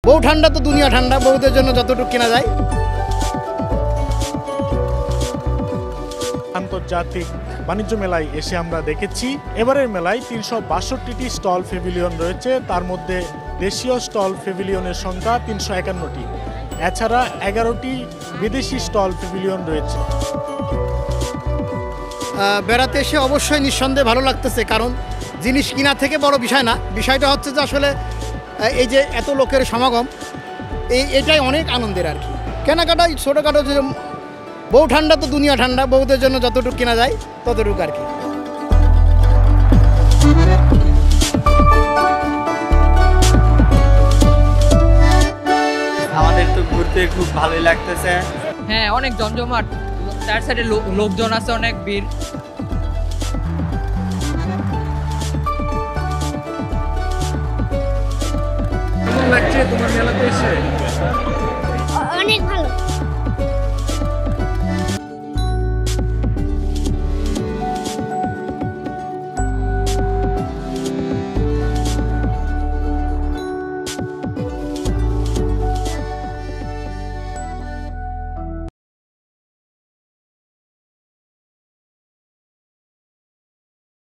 বউ ঠান্ডা তো দুনিয়া ঠান্ডা, বউদের জন্য যতটুকু কেনা যায়। আন্তর্জাতিক বাণিজ্য মেলায় এসে আমরা দেখেছি এবারের মেলায় ৩৬২টি স্টল প্যাভিলিয়ন রয়েছে, তার মধ্যে দেশীয় স্টল প্যাভিলিয়নের সংখ্যা ৩৫১টি। এছাড়া ১১টি বিদেশি স্টল প্যাভিলিয়ন রয়েছে। বেড়াতে এসে অবশ্যই নিঃসন্দেহে ভালো লাগতেছে, কারণ জিনিস কিনা থেকে বড় বিষয় না, বিষয়টা হচ্ছে যে আসলে এই যে এত লোকের সমাগম, এটাই অনেক আনন্দের আর কি। কেনাকাটাই ছোটোখাটো, যে বউ ঠান্ডা তো দুনিয়া ঠান্ডা, বউদের জন্য যতটুকু কেনা যায় ততটুকু আর কি। আমাদের তো ঘুরতে খুব ভালোই লাগতেছে। হ্যাঁ, অনেক জমজমাট, চার সাইডে লোকজন আছে, অনেক ভিড়। কেমন লাগছে তোমার মেলাতে এসে? অনেক ভালো।